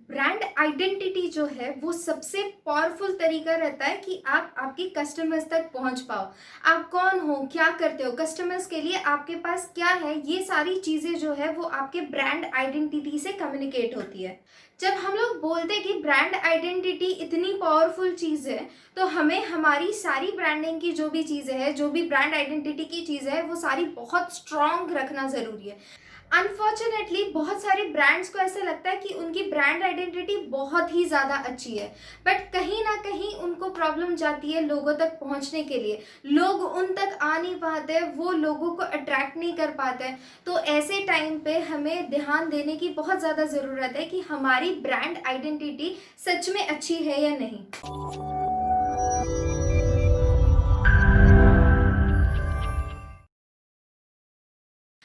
Brand identity जो है वो सबसे पावरफुल तरीका रहता है कि आप आपके कस्टमर्स तक पहुंच पाओ। आप कौन हो, क्या करते हो, कस्टमर्स के लिए आपके पास क्या है, ये सारी चीज़ें जो है वो आपके ब्रांड आइडेंटिटी से कम्युनिकेट होती है। जब हम लोग बोलते हैं कि ब्रांड आइडेंटिटी इतनी पावरफुल चीज़ है, तो हमें हमारी सारी ब्रांडिंग की जो भी चीज़ें हैं, जो भी ब्रांड आइडेंटिटी की चीज़ें हैं, वो सारी बहुत स्ट्रॉन्ग रखना ज़रूरी है। अनफॉर्चुनेटली बहुत सारे ब्रांड्स को ऐसा लगता है कि उनकी ब्रांड आइडेंटिटी बहुत ही ज़्यादा अच्छी है, बट कहीं ना कहीं उनको प्रॉब्लम जाती है लोगों तक पहुंचने के लिए। लोग उन तक आ नहीं पाते, वो लोगों को अट्रैक्ट नहीं कर पाते। तो ऐसे टाइम पे हमें ध्यान देने की बहुत ज़्यादा ज़रूरत है कि हमारी ब्रांड आइडेंटिटी सच में अच्छी है या नहीं।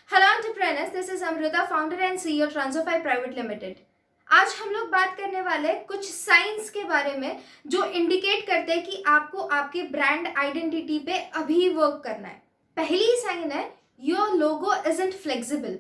Hello entrepreneurs, this is Amrita, founder and CEO Transfi private limited. आज हम लोग बात करने वाले हैं कुछ साइंस के बारे में जो इंडिकेट करते हैं कि आपको आपके ब्रांड आइडेंटिटी पे अभी वर्क करना है। पहली साइन है, योर लोगो इजंट फ्लेक्सिबल।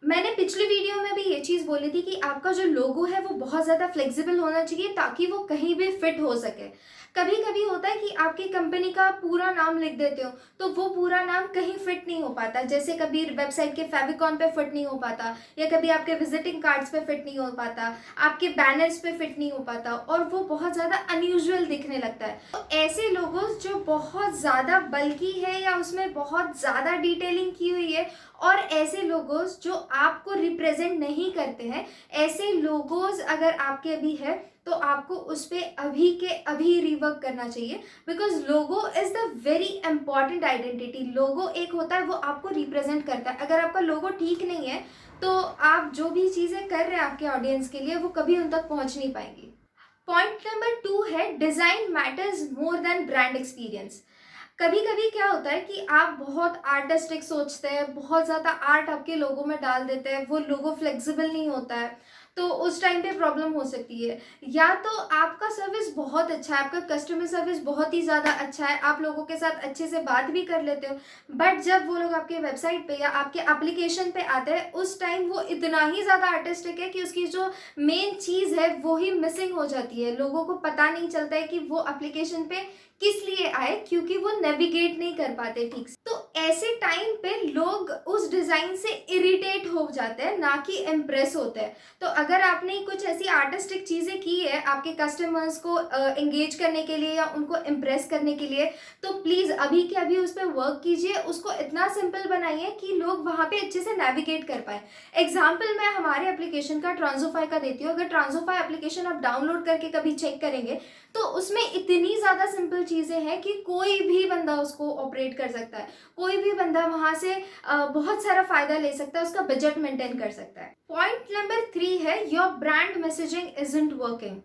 मैंने पिछली वीडियो में भी ये चीज़ बोली थी कि आपका जो लोगो है वो बहुत ज़्यादा फ्लेक्सिबल होना चाहिए ताकि वो कहीं भी फिट हो सके। कभी कभी होता है कि आपकी कंपनी का पूरा नाम लिख देते हो तो वो पूरा नाम कहीं फिट नहीं हो पाता, जैसे कभी वेबसाइट के फेविकॉन पे फिट नहीं हो पाता, या कभी आपके विजिटिंग कार्ड्स पे फिट नहीं हो पाता, आपके बैनर्स पे फिट नहीं हो पाता, और वो बहुत ज़्यादा अनयूजुअल दिखने लगता है। तो ऐसे लोगोज जो बहुत ज़्यादा बल्कि है या उसमें बहुत ज़्यादा डिटेलिंग की हुई है, और ऐसे लोगोज जो आपको रिप्रेजेंट नहीं करते हैं, ऐसे लोगोज अगर आपके अभी है तो आपको उस पर अभी के अभी रिवर्क करना चाहिए। Because logo is the very important identity. Logo एक होता है वो आपको रिप्रेजेंट करता है। अगर आपका लोगो ठीक नहीं है तो आप जो भी चीज़ें कर रहे हैं आपके ऑडियंस के लिए वो कभी उन तक पहुंच नहीं पाएंगी। पॉइंट नंबर 2 है, design matters more than brand experience. कभी कभी क्या होता है कि आप बहुत आर्टिस्टिक सोचते हैं, बहुत ज़्यादा आर्ट आपके लोगों में डाल देते हैं, वो लोगो फ्लेक्सिबल नहीं होता है, तो उस टाइम पे प्रॉब्लम हो सकती है। या तो आपका सर्विस बहुत अच्छा है, आपका कस्टमर सर्विस बहुत ही ज़्यादा अच्छा है, आप लोगों के साथ अच्छे से बात भी कर लेते हो, बट जब वो लोग आपके वेबसाइट पे या आपके एप्लीकेशन पे आते हैं उस टाइम वो इतना ही ज़्यादा आर्टिस्टिक है कि उसकी जो मेन चीज़ है वो ही मिसिंग हो जाती है। लोगों को पता नहीं चलता है कि वो एप्लीकेशन पे किस लिए आए, क्योंकि वो नेविगेट नहीं कर पाते ठीक से। तो ऐसे टाइम पे लोग उस डिजाइन से इरिटेट हो जाते हैं, ना कि इम्प्रेस होते हैं। तो अगर आपने कुछ ऐसी आर्टिस्टिक चीजें की है आपके कस्टमर्स को एंगेज करने के लिए या उनको इम्प्रेस करने के लिए, तो प्लीज अभी के अभी उस पर वर्क कीजिए। उसको इतना सिंपल बनाइए कि लोग वहां पे अच्छे से नेविगेट कर पाए। एग्जाम्पल मैं हमारे एप्लीकेशन का ट्रांसोफाई का देती हूँ। अगर ट्रांसोफाई एप्लीकेशन आप डाउनलोड करके कभी चेक करेंगे तो उसमें इतनी ज़्यादा सिंपल चीज़ें हैं कि कोई भी बंदा उसको ऑपरेट कर सकता है। कोई भी बंदा वहाँ से बहुत सारा फ़ायदा ले सकता है, उसका बजट मेंटेन कर सकता है। पॉइंट नंबर 3 है, your brand messaging isn't working.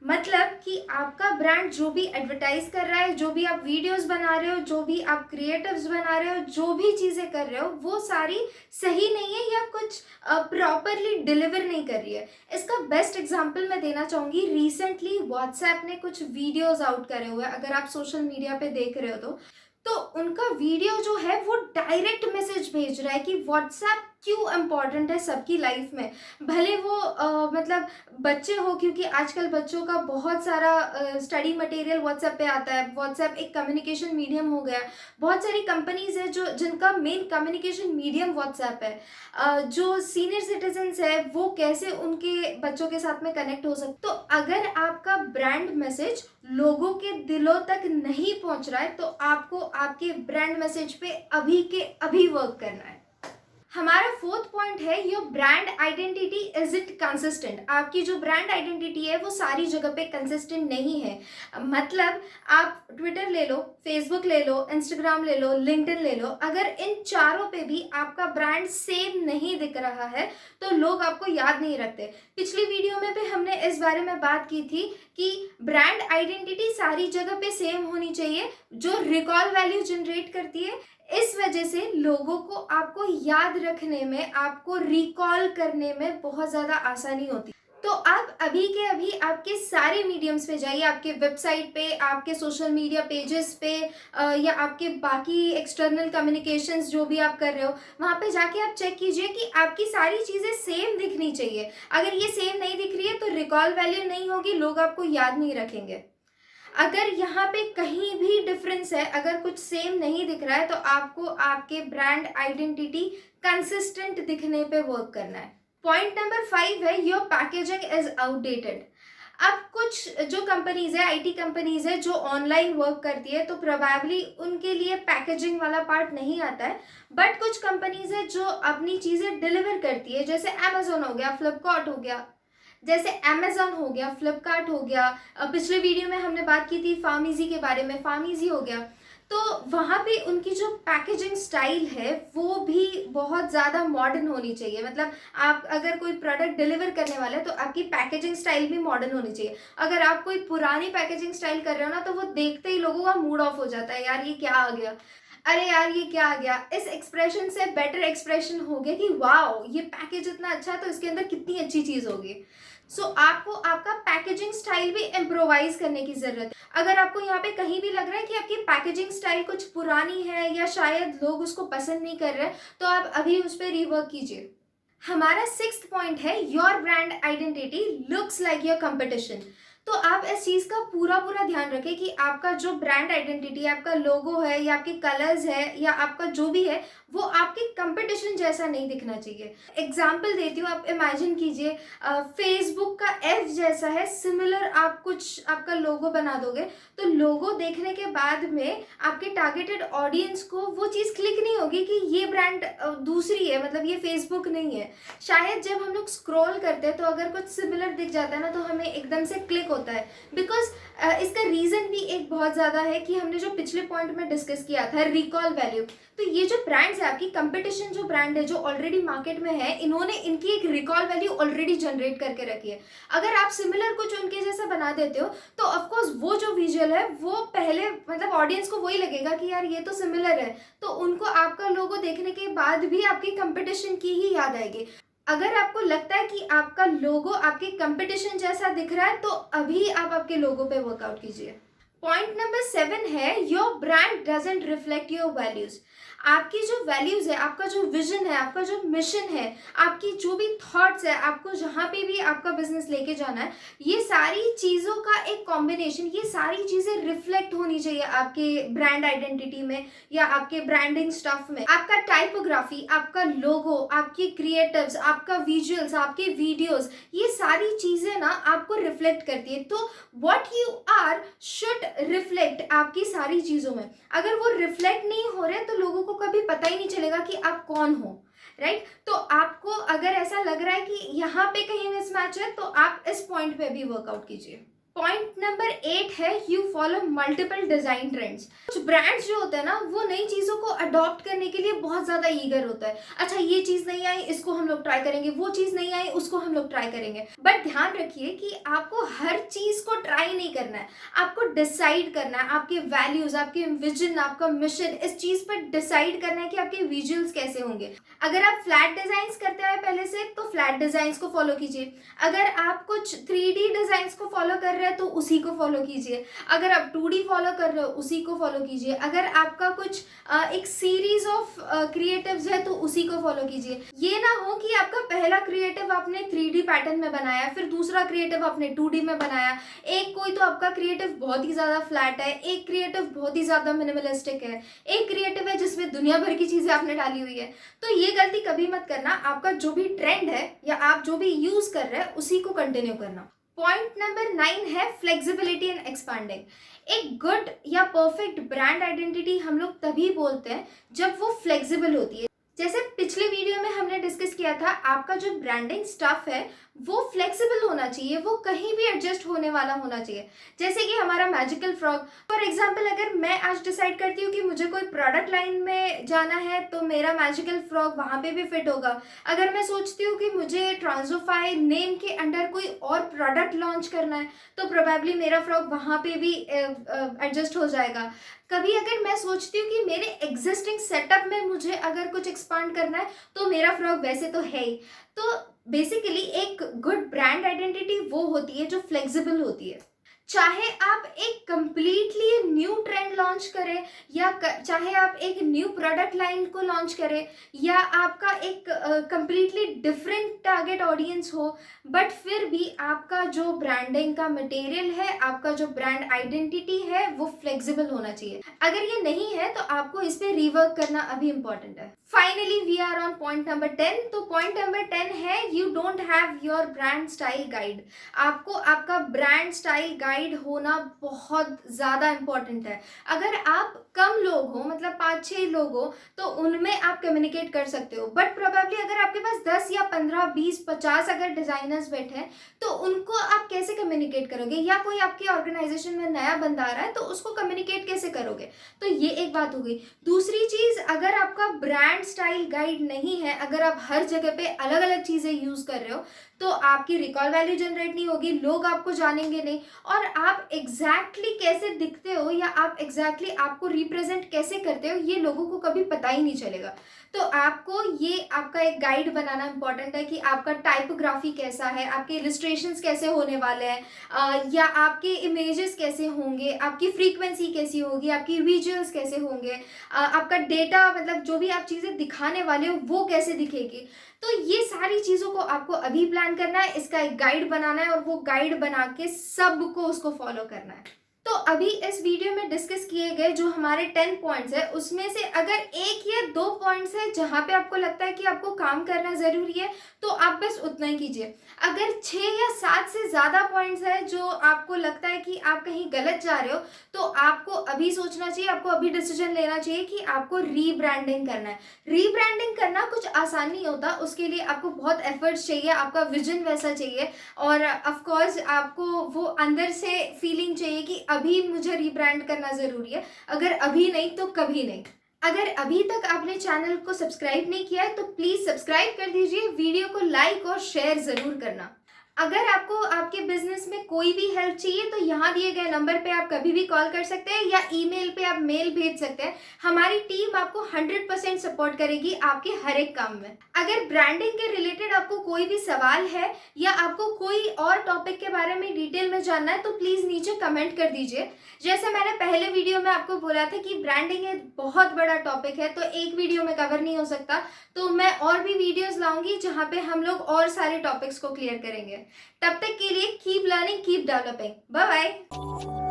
मतलब कि आपका ब्रांड जो भी एडवर्टाइज कर रहा है, जो भी आप वीडियोस बना रहे हो, जो भी आप क्रिएटिव्स बना रहे हो, जो भी चीज़ें कर रहे हो, वो सारी सही नहीं है या कुछ प्रॉपरली डिलीवर नहीं कर रही है। इसका बेस्ट एग्जांपल मैं देना चाहूँगी। रिसेंटली व्हाट्सएप ने कुछ वीडियोस आउट करे हुए हैं, अगर आप सोशल मीडिया पे देख रहे हो तो उनका वीडियो जो है वो डायरेक्ट मैसेज भेज रहा है कि व्हाट्सएप क्यों इम्पॉर्टेंट है सबकी लाइफ में। भले वो मतलब बच्चे हो, क्योंकि आजकल बच्चों का बहुत सारा स्टडी मटेरियल व्हाट्सएप पे आता है। व्हाट्सएप एक कम्युनिकेशन मीडियम हो गया है। बहुत सारी कंपनीज है जो जिनका मेन कम्युनिकेशन मीडियम व्हाट्सएप है। जो सीनियर सिटीजन्स है वो कैसे उनके बच्चों के साथ में कनेक्ट हो सकते। तो अगर आपका ब्रांड मैसेज लोगों के दिलों तक नहीं पहुंच रहा है तो आपको आपके ब्रांड मैसेज पे अभी के अभी वर्क करना है। हमारा फोर्थ पॉइंट है, your brand identity is it consistent. आपकी जो ब्रांड आइडेंटिटी है वो सारी जगह पे कंसिस्टेंट नहीं है। मतलब आप ट्विटर ले लो, फेसबुक ले लो, इंस्टाग्राम ले लो, लिंक्डइन ले लो, अगर इन चारों पे भी आपका ब्रांड सेम नहीं दिख रहा है तो लोग आपको याद नहीं रखते। पिछली वीडियो में भी हमने इस बारे में बात की थी कि ब्रांड आइडेंटिटी सारी जगह पे सेम होनी चाहिए, जो रिकॉल वैल्यू जनरेट करती है। इस वजह से लोगों को आपको याद रखने में, आपको रिकॉल करने में बहुत ज़्यादा आसानी होती है। तो आप अभी के अभी आपके सारे मीडियम्स पे जाइए, आपके वेबसाइट पे, आपके सोशल मीडिया पेजेस पे, या आपके बाकी एक्सटर्नल कम्युनिकेशंस जो भी आप कर रहे हो, वहाँ पे जाके आप चेक कीजिए कि आपकी सारी चीज़ें सेम दिखनी चाहिए। अगर ये सेम नहीं दिख रही है तो रिकॉल वैल्यू नहीं होगी, लोग आपको याद नहीं रखेंगे। अगर यहाँ पे कहीं भी डिफरेंस है, अगर कुछ सेम नहीं दिख रहा है, तो आपको आपके ब्रांड आइडेंटिटी कंसिस्टेंट दिखने पे वर्क करना है। पॉइंट नंबर 5 है योर पैकेजिंग इज आउटडेटेड। अब कुछ जो कंपनीज है, आईटी कंपनीज है जो ऑनलाइन वर्क करती है, तो प्रोबेबली उनके लिए पैकेजिंग वाला पार्ट नहीं आता है। बट कुछ कंपनीज है जो अपनी चीजें डिलीवर करती है, जैसे अमेजोन हो गया, फ्लिपकार्ट हो गया, जैसे अमेजोन हो गया, फ्लिपकार्ट हो गया। पिछले वीडियो में हमने बात की थी फार्मीजी के बारे में, फार्मीजी हो गया। तो वहाँ पे उनकी जो पैकेजिंग स्टाइल है वो भी बहुत ज़्यादा मॉडर्न होनी चाहिए। मतलब आप अगर कोई प्रोडक्ट डिलीवर करने वाले हैं तो आपकी पैकेजिंग स्टाइल भी मॉडर्न होनी चाहिए। अगर आप कोई पुरानी पैकेजिंग स्टाइल कर रहे हो ना, तो वो देखते ही लोगों का मूड ऑफ हो जाता है, यार ये क्या आ गया, अरे यार ये क्या आ गया। इस एक्सप्रेशन से बेटर एक्सप्रेशन हो गया कि वाओ ये पैकेज इतना अच्छा है तो इसके अंदर कितनी अच्छी चीज़ होगी। सो आपको आपका पैकेजिंग स्टाइल भी इम्प्रोवाइज करने की ज़रूरत है। अगर आपको यहाँ पे कहीं भी लग रहा है कि आपकी पैकेजिंग स्टाइल कुछ पुरानी है या शायद लोग उसको पसंद नहीं कर रहे हैं, तो आप अभी उस पर रिवर्क कीजिए। हमारा 6th पॉइंट है your brand identity looks like your competition. तो आप इस चीज़ का पूरा पूरा ध्यान रखें कि आपका जो ब्रांड आइडेंटिटी है, आपका लोगो है या आपके कलर्स है या आपका जो भी है, वो आपके कंपटीशन जैसा नहीं दिखना चाहिए। एग्जाम्पल देती हूँ, आप इमेजिन कीजिए फेसबुक का एफ जैसा है, सिमिलर आप कुछ आपका लोगो बना दोगे, तो लोगो देखने के बाद में आपके टारगेटेड ऑडियंस को वो चीज़ क्लिक नहीं होगी कि ये ब्रांड दूसरी है, मतलब ये फेसबुक नहीं है। शायद जब हम लोग स्क्रॉल करते हैं तो अगर कुछ सिमिलर दिख जाता है ना, तो हमें एकदम से क्लिक होता है। बिकॉज इसका रीज़न भी एक बहुत ज़्यादा है कि हमने जो पिछले पॉइंट में डिस्कस किया था, रिकॉल वैल्यू। तो ये जो ब्रांड्स है, आपकी कंपटीशन जो ब्रांड है जो ऑलरेडी मार्केट में है, इन्होंने इनकी एक रिकॉल वैल्यू ऑलरेडी जनरेट करके रखी है। अगर आप सिमिलर कुछ उनके जैसा बना देते हो तो ऑफकोर्स वो जो विजुअल है वो पहले, मतलब ऑडियंस को वही लगेगा कि यार ये तो सिमिलर है, तो उनको आपका लोगो देखने के बाद भी आपकी कंपटीशन की ही याद आएगी। अगर आपको लगता है कि आपका लोगो आपके कंपटीशन जैसा दिख रहा है, तो अभी आप आपके लोगो पे वर्कआउट कीजिए। पॉइंट नंबर 7 है your brand doesn't reflect your values. आपकी जो वैल्यूज है, आपका जो विजन है, आपका जो मिशन है, आपकी जो भी थॉट्स है, आपको जहाँ पे भी आपका बिजनेस लेके जाना है, ये सारी चीज़ों का एक कॉम्बिनेशन, ये सारी चीज़ें रिफ्लेक्ट होनी चाहिए आपके ब्रांड आइडेंटिटी में या आपके ब्रांडिंग स्टफ में। आपका टाइपोग्राफी, आपका लोगो, आपके क्रिएटिव्स, आपका विजुअल्स, आपके वीडियोस, ये सारी चीज़ें ना आपको रिफ्लेक्ट करती है। तो what you are should reflect आपकी सारी चीज़ों में। अगर वो रिफ्लेक्ट नहीं हो रहे तो लोगों को कभी पता ही नहीं चलेगा कि आप कौन हो, राइट? तो आपको अगर ऐसा लग रहा है कि यहाँ पे कहीं मिसमैच है, तो आप इस पॉइंट पे भी वर्कआउट कीजिए। पॉइंट नंबर 8 है you follow multiple design trends. कुछ ब्रांड्स जो होते हैं ना, वो नई चीज़ों को अडॉप्ट करने के लिए बहुत ज़्यादा ईगर होता है। अच्छा ये चीज़ नहीं आई, इसको हम लोग ट्राई करेंगे, वो चीज़ नहीं आई, उसको हम लोग ट्राई करेंगे। बट ध्यान रखिए कि आपको हर चीज़ को ट्राई नहीं करना है, आपको डिसाइड करना है। आपके वैल्यूज, आपके विजन, आपका मिशन, इस चीज़ पर डिसाइड करना है कि आपके विजुअल्स कैसे होंगे। अगर आप फ्लैट डिजाइंस करते हैं पहले से, तो फ्लैट डिजाइंस को फॉलो कीजिए। अगर आप कुछ 3D डिजाइंस को फॉलो कर रहे हैं तो उसी को फॉलो कीजिए। अगर आप 2D फॉलो कर रहे हो उसी को फॉलो कीजिए। अगर आपका कुछ एक सीरीज ऑफ क्रिएटिव्स है तो उसी को फॉलो कीजिए। ये ना हो कि आपका पहला क्रिएटिव आपने 3D पैटर्न में बनाया, फिर दूसरा क्रिएटिव आपने 2D में बनाया, एक कोई तो आपका क्रिएटिव बहुत ही ज़्यादा फ्लैट है, एक क्रिएटिव बहुत ही ज़्यादा मिनिमलिस्टिक है, एक क्रिएटिव है जिसमें दुनिया भर की चीज़ें आपने डाली हुई है। तो ये गलती कभी मत करना। आपका जो भी ट्रेंड है या आप जो भी यूज़ कर रहे हैं उसी को कंटिन्यू करना। पॉइंट नंबर 9 है फ्लेक्सिबिलिटी एंड एक्सपांडिंग। एक गुड या परफेक्ट ब्रांड आइडेंटिटी हम लोग तभी बोलते हैं जब वो फ्लेक्सिबल होती है। जैसे पिछले वीडियो में हमने डिस्कस किया था, आपका जो ब्रांडिंग स्टफ है वो फ्लेक्सिबल होना चाहिए, वो कहीं भी एडजस्ट होने वाला होना चाहिए। जैसे कि हमारा मैजिकल फ्रॉग, फॉर एग्जांपल, अगर मैं आज डिसाइड करती हूँ कि मुझे कोई प्रोडक्ट लाइन में जाना है तो मेरा मैजिकल फ्रॉग वहाँ पे भी फिट होगा। अगर मैं सोचती हूँ कि मुझे ट्रांसोफाई नेम के अंडर कोई और प्रोडक्ट लॉन्च करना है तो प्रोबेबली मेरा फ्रॉग वहाँ पे भी एडजस्ट हो जाएगा। कभी अगर मैं सोचती हूँ कि मेरे एग्जिस्टिंग सेटअप में मुझे अगर कुछ एक्सपांड करना है तो मेरा फ्रॉग वैसे तो है ही। तो बेसिकली एक गुड ब्रांड आइडेंटिटी वो होती है जो फ्लेक्सिबल होती है। चाहे आप एक कंप्लीटली न्यू ट्रेंड लॉन्च करें या चाहे आप एक न्यू प्रोडक्ट लाइन को लॉन्च करें या आपका एक कंप्लीटली डिफरेंट टारगेट ऑडियंस हो, बट फिर भी आपका जो ब्रांडिंग का मटेरियल है, आपका जो ब्रांड आइडेंटिटी है वो फ्लेक्सिबल होना चाहिए। अगर ये नहीं है तो आपको इस पे रिवर्क करना अभी इंपॉर्टेंट है। Finally we are on point number 10। तो पॉइंट नंबर 10 है you don't have your brand style guide. आपको आपका ब्रांड स्टाइल गाइड होना बहुत ज़्यादा इंपॉर्टेंट है। अगर आप कम लोग हो, मतलब 5-6 लोग हो, तो उनमें आप कम्युनिकेट कर सकते हो, बट प्रोबेबली अगर आपके पास 10 या 15, 20, 50 अगर डिजाइनर्स बैठे हैं तो उनको आप कैसे कम्युनिकेट करोगे, या कोई आपकी ऑर्गेनाइजेशन में नया बंदा आ रहा है तो उसको कम्युनिकेट कैसे करोगे। तो ये एक बात हो गई। दूसरी चीज, अगर आपका ब्रांड स्टाइल गाइड नहीं है, अगर आप हर जगह पे अलग अलग चीजें यूज कर रहे हो, तो आपकी रिकॉल वैल्यू जनरेट नहीं होगी, लोग आपको जानेंगे नहीं, और आप एग्जैक्टली कैसे दिखते हो या आप एग्जैक्टली आपको रिप्रेजेंट कैसे करते हो ये लोगों को कभी पता ही नहीं चलेगा। तो आपको ये आपका एक गाइड बनाना इंपॉर्टेंट है कि आपका टाइपोग्राफी कैसा है, आपके इलिस्ट्रेशंस कैसे होने वाले हैं, या आपके इमेजेस कैसे होंगे, आपकी फ्रीक्वेंसी कैसी होगी, आपकी विजुअल्स कैसे होंगे, आपका डेटा, मतलब जो भी आप चीज़ें दिखाने वाले हो वो कैसे दिखेगी। तो ये सारी चीज़ों को आपको अभी प्लान करना है, इसका एक गाइड बनाना है और वो गाइड बना के सबको उसको फॉलो करना है। तो अभी इस वीडियो में डिस्कस किए गए जो हमारे 10 पॉइंट्स है, उसमें से अगर 1 या 2 पॉइंट्स है जहाँ पे आपको लगता है कि आपको काम करना ज़रूरी है, तो आप बस उतना ही कीजिए। अगर 6 या 7 से ज़्यादा पॉइंट्स है जो आपको लगता है कि आप कहीं गलत जा रहे हो, तो आपको अभी सोचना चाहिए, आपको अभी डिसीजन लेना चाहिए कि आपको रीब्रांडिंग करना है। रीब्रांडिंग करना कुछ आसान नहीं होता, उसके लिए आपको बहुत एफर्ट्स चाहिए, आपका विजन वैसा चाहिए, और ऑफ कोर्स आपको वो अंदर से फीलिंग चाहिए कि अभी मुझे रीब्रांड करना ज़रूरी है। अगर अभी नहीं तो कभी नहीं। अगर अभी तक आपने चैनल को सब्सक्राइब नहीं किया है तो प्लीज़ सब्सक्राइब कर दीजिए, वीडियो को लाइक और शेयर ज़रूर करना। अगर आपको आपके बिजनेस में कोई भी हेल्प चाहिए तो यहाँ दिए गए नंबर पे आप कभी भी कॉल कर सकते हैं या ईमेल पे आप मेल भेज सकते हैं। हमारी टीम आपको 100% सपोर्ट करेगी आपके हर एक काम में। अगर ब्रांडिंग के रिलेटेड आपको कोई भी सवाल है या आपको कोई और टॉपिक के बारे में डिटेल में जानना है तो प्लीज़ नीचे कमेंट कर दीजिए। जैसे मैंने पहले वीडियो में आपको बोला था कि ब्रांडिंग एक बहुत बड़ा टॉपिक है, तो एक वीडियो में कवर नहीं हो सकता, तो मैं और भी वीडियोस लाऊंगी जहाँ पे हम लोग और सारे टॉपिक्स को क्लियर करेंगे। तब तक के लिए keep learning, keep developing. Bye bye.